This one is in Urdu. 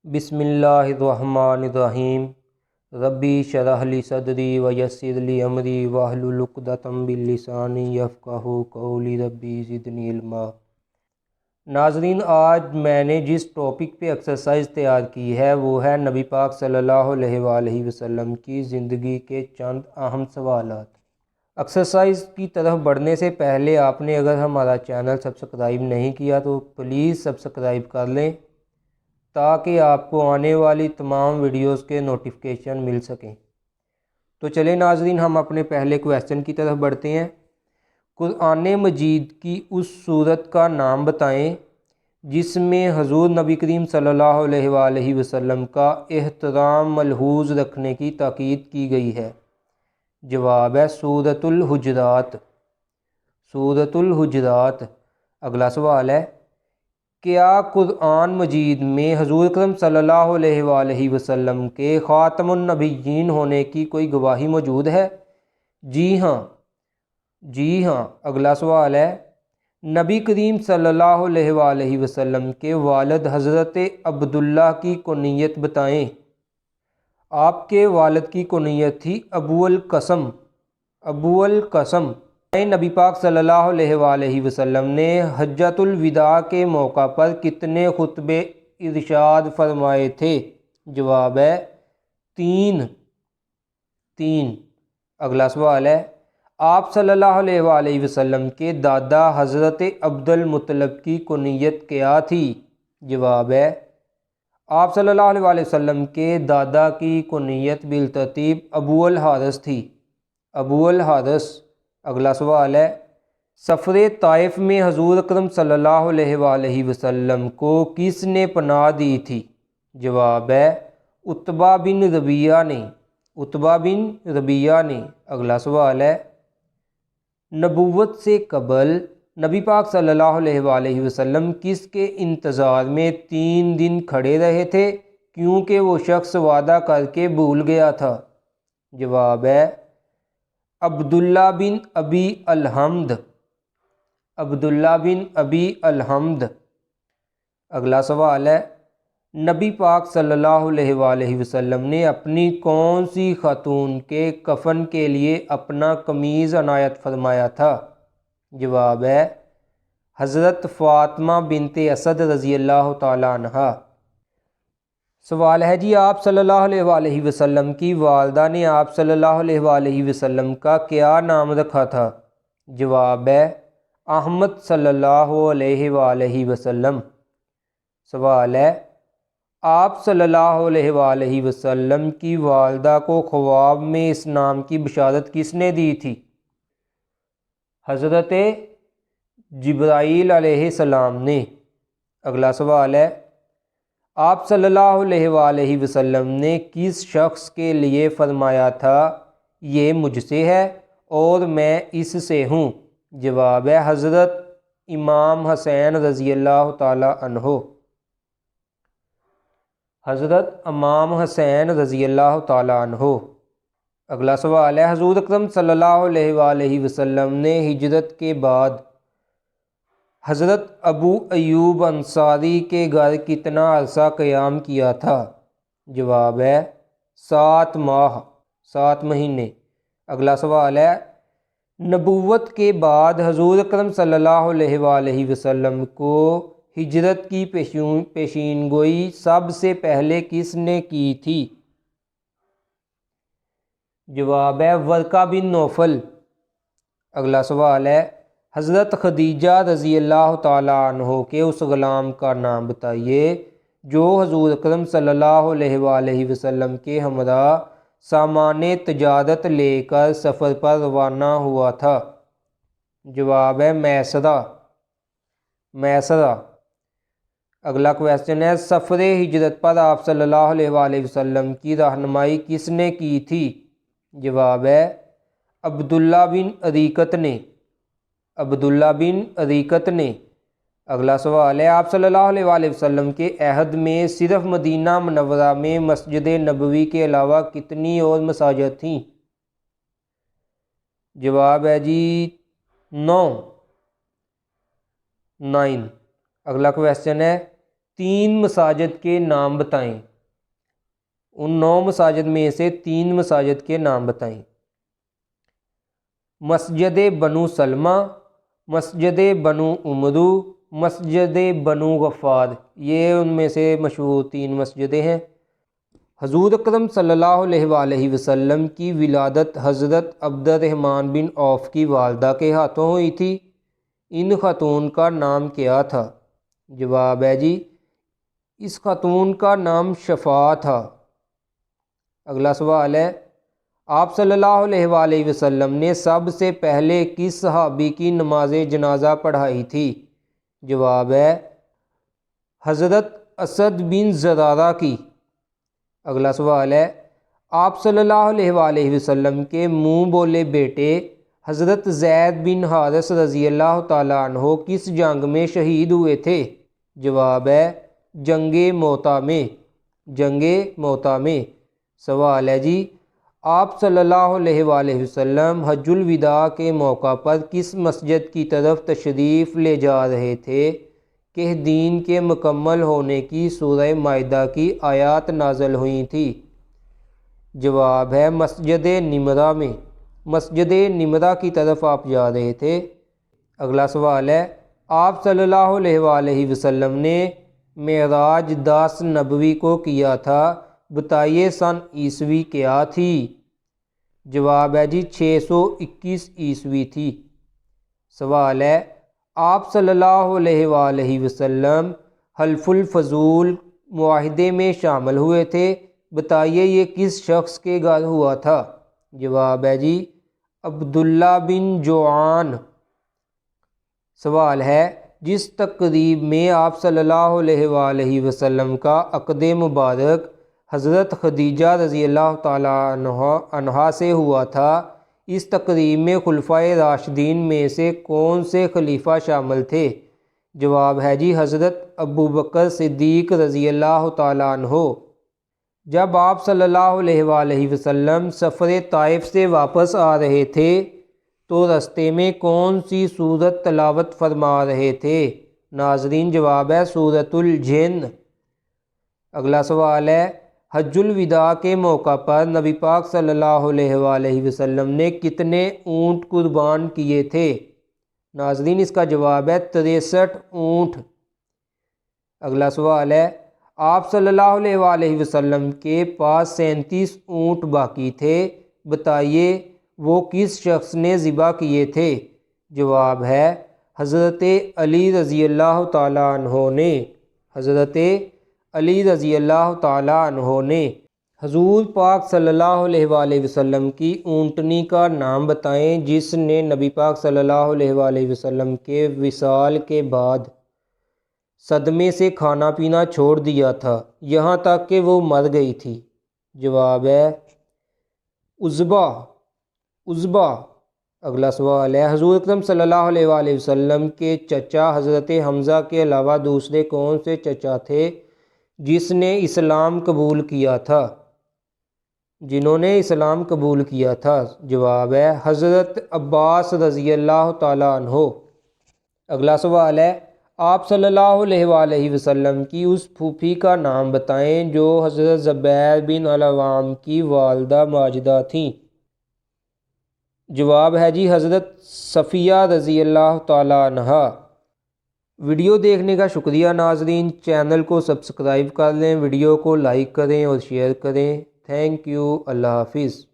بسم اللہ الرحمن الرحیم ربی شرح لی صدری ویسر لی امری واحلل عقدۃ من لسانی یفقہوا قولی ربی زدنی علما۔ ناظرین، آج میں نے جس ٹاپک پہ ایکسرسائز تیار کی ہے وہ ہے نبی پاک صلی اللہ علیہ وآلہ وسلم کی زندگی کے چند اہم سوالات۔ ایکسرسائز کی طرف بڑھنے سے پہلے آپ نے اگر ہمارا چینل سبسکرائب نہیں کیا تو پلیز سبسکرائب کر لیں تاکہ آپ کو آنے والی تمام ویڈیوز کے نوٹیفیکیشن مل سکیں۔ تو چلیں ناظرین، ہم اپنے پہلے کویسچن کی طرف بڑھتے ہیں۔ قرآن مجید کی اس سورت کا نام بتائیں جس میں حضور نبی کریم صلی اللہ علیہ وآلہ وسلم کا احترام ملحوظ رکھنے کی تاکید کی گئی ہے۔ جواب ہے سورۃ الحجرات۔ سورۃ الحجرات۔ اگلا سوال ہے، کیا قرآن مجید میں حضور اکرم صلی اللہ علیہ وآلہ وسلم کے خاتم النبیین ہونے کی کوئی گواہی موجود ہے؟ جی ہاں، جی ہاں۔ اگلا سوال ہے، نبی کریم صلی اللہ علیہ وآلہ وسلم کے والد حضرت عبداللہ کی کنیت بتائیں۔ آپ کے والد کی کنیت تھی ابو القاسم۔ ابو القاسم۔ نبی پاک صلی اللہ علیہ وآلہ وسلم نے حجۃ الوداع کے موقع پر کتنے خطبے ارشاد فرمائے تھے؟ جواب ہے 3۔ اگلا سوال ہے، آپ صلی اللہ علیہ وآلہ وسلم کے دادا حضرت عبد المطلب کی کنیت کیا تھی؟ جواب ہے، آپ صلی اللہ علیہ وآلہ وسلم کے دادا کی کنیت بالترتیب ابو الحارث تھی۔ ابو الحارث۔ اگلا سوال ہے، سفر طائف میں حضور اکرم صلی اللہ علیہ وآلہ وسلم کو کس نے پناہ دی تھی؟ جواب ہے عتبہ بن ربیعہ نے۔ عتبہ بن ربیعہ نے۔ اگلا سوال ہے، نبوت سے قبل نبی پاک صلی اللہ علیہ وآلہ وسلم کس کے انتظار میں 3 دن کھڑے رہے تھے کیونکہ وہ شخص وعدہ کر کے بھول گیا تھا؟ جواب ہے عبداللہ بن ابی الحمد۔ عبداللہ بن ابی الحمد۔ اگلا سوال ہے، نبی پاک صلی اللہ علیہ وآلہ وسلم نے اپنی کون سی خاتون کے کفن کے لیے اپنا قمیض عنایت فرمایا تھا؟ جواب ہے حضرت فاطمہ بنت اسد رضی اللہ تعالی عنہا۔ سوال ہے جی، آپ صلی اللہ علیہ وآلہ وسلم کی والدہ نے آپ صلی اللہ علیہ وآلہ وسلم کا کیا نام رکھا تھا؟ جواب ہے احمد صلی اللہ علیہ وآلہ وسلم۔ سوال ہے، آپ صلی اللہ علیہ وآلہ وسلم کی والدہ کو خواب میں اس نام کی بشارت کس نے دی تھی؟ حضرت جبرائیل علیہ السلام نے۔ اگلا سوال ہے، آپ صلی اللہ علیہ وآلہ وسلم نے کس شخص کے لیے فرمایا تھا یہ مجھ سے ہے اور میں اس سے ہوں؟ جواب ہے حضرت امام حسین رضی اللہ تعالی عنہ۔ حضرت امام حسین رضی اللہ تعالی عنہ۔ اگلا سوال ہے، حضور اکرم صلی اللہ علیہ وآلہ وسلم نے ہجرت کے بعد حضرت ابو ایوب انصاری کے گھر کتنا عرصہ قیام کیا تھا؟ جواب ہے 7 ماہ، 7 مہینے۔ اگلا سوال ہے، نبوت کے بعد حضور اکرم صلی اللہ علیہ وآلہ وسلم کو ہجرت کی پیشین گوئی سب سے پہلے کس نے کی تھی؟ جواب ہے ورقہ بن نوفل۔ اگلا سوال ہے، حضرت خدیجہ رضی اللہ تعالی عنہ کے اس غلام کا نام بتائیے جو حضور اکرم صلی اللہ علیہ وآلہ وسلم کے ہمراہ سامان تجارت لے کر سفر پر روانہ ہوا تھا؟ جواب ہے میسرہ۔ میسرہ۔ اگلا کویسچن ہے، سفر ہجرت پر آپ صلی اللہ علیہ وآلہ وسلم کی رہنمائی کس نے کی تھی؟ جواب ہے عبداللہ بن اریقت نے۔ عبداللہ بن اریقت نے۔ اگلا سوال ہے، آپ صلی اللہ علیہ وآلہ وسلم کے عہد میں صرف مدینہ منورہ میں مسجد نبوی کے علاوہ کتنی اور مساجد تھیں؟ جواب ہے جی 9۔ اگلا کویسچن ہے، 3 مساجد کے نام بتائیں۔ ان 9 مساجد میں سے 3 مساجد کے نام بتائیں۔ مسجد بنو سلمہ، مسجد بنو عمرو، مسجد بنو غفار، یہ ان میں سے مشہور 3 مسجدیں ہیں۔ حضور اکرم صلی اللہ علیہ وآلہ وسلم کی ولادت حضرت عبد الرحمن بن عوف کی والدہ کے ہاتھوں ہوئی تھی۔ ان خاتون کا نام کیا تھا؟ جواب ہے جی، اس خاتون کا نام شفاء تھا۔ اگلا سوال ہے، آپ صلی اللہ علیہ وآلہ وسلم نے سب سے پہلے کس صحابی کی نماز جنازہ پڑھائی تھی؟ جواب ہے حضرت اسد بن زرارہ کی۔ اگلا سوال ہے، آپ صلی اللہ علیہ وآلہ وسلم کے منہ بولے بیٹے حضرت زید بن حارث رضی اللہ تعالیٰ عنہ کس جنگ میں شہید ہوئے تھے؟ جواب ہے جنگ موتا میں، جنگ موتا میں۔ سوال ہے جی، آپ صلی اللہ علیہ وآلہ وسلم حج الوداع کے موقع پر کس مسجد کی طرف تشریف لے جا رہے تھے کہ دین کے مکمل ہونے کی سورہ مائدہ کی آیات نازل ہوئی تھی؟ جواب ہے مسجد نمرہ میں، مسجد نمرہ کی طرف آپ جا رہے تھے۔ اگلا سوال ہے، آپ صلی اللہ علیہ وآلہ وسلم نے معراج 10 نبوی کو کیا تھا، بتائیے سن عیسوی کیا تھی؟ جواب ہے جی 621 عیسوی تھی۔ سوال ہے، آپ صلی اللہ علیہ وآلہ وسلم حلف الفضول معاہدے میں شامل ہوئے تھے، بتائیے یہ کس شخص کے گھر ہوا تھا؟ جواب ہے جی عبداللہ بن جوعان۔ سوال ہے، جس تقریب میں آپ صلی اللہ علیہ وآلہ وسلم کا عقد مبارک حضرت خدیجہ رضی اللہ تعالیٰ عنہا سے ہوا تھا، اس تقریب میں خلفائے راشدین میں سے کون سے خلیفہ شامل تھے؟ جواب ہے جی حضرت ابوبکر صدیق رضی اللہ تعالیٰ عنہ۔ جب آپ صلی اللہ علیہ وآلہ وسلم سفر طائف سے واپس آ رہے تھے تو رستے میں کون سی سورت تلاوت فرما رہے تھے؟ ناظرین جواب ہے سورۃ الجن۔ اگلا سوال ہے، حج الوداع کے موقع پر نبی پاک صلی اللہ علیہ وآلہ وسلم نے کتنے اونٹ قربان کیے تھے؟ ناظرین اس کا جواب ہے 63 اونٹ۔ اگلا سوال ہے، آپ صلی اللہ علیہ وآلہ وسلم کے پاس 37 اونٹ باقی تھے، بتائیے وہ کس شخص نے ذبح کیے تھے؟ جواب ہے حضرت علی رضی اللہ تعالیٰ عنہ نے، حضرت علی رضی اللہ تعالیٰ عنہ نے۔ حضور پاک صلی اللہ علیہ وآلہ وسلم کی اونٹنی کا نام بتائیں جس نے نبی پاک صلی اللہ علیہ وآلہ وسلم کے وصال کے بعد صدمے سے کھانا پینا چھوڑ دیا تھا یہاں تک کہ وہ مر گئی تھی۔ جواب ہے عزبہ، عزبہ۔ اگلا سوال ہے، حضور اکرم صلی اللہ علیہ وآلہ وسلم کے چچا حضرت حمزہ کے علاوہ دوسرے کون سے چچا تھے جس نے اسلام قبول کیا تھا، جنہوں نے اسلام قبول کیا تھا؟ جواب ہے حضرت عباس رضی اللہ تعالیٰ عنہ۔ اگلا سوال ہے، آپ صلی اللہ علیہ وآلہ وسلم کی اس پھوپھی کا نام بتائیں جو حضرت زبیر بن العوام کی والدہ ماجدہ تھیں۔ جواب ہے جی حضرت صفیہ رضی اللہ تعالیٰ عنہا۔ ویڈیو دیکھنے کا شکریہ ناظرین، چینل کو سبسکرائب کر لیں، ویڈیو کو لائک کریں اور شیئر کریں۔ تھینک یو، اللہ حافظ۔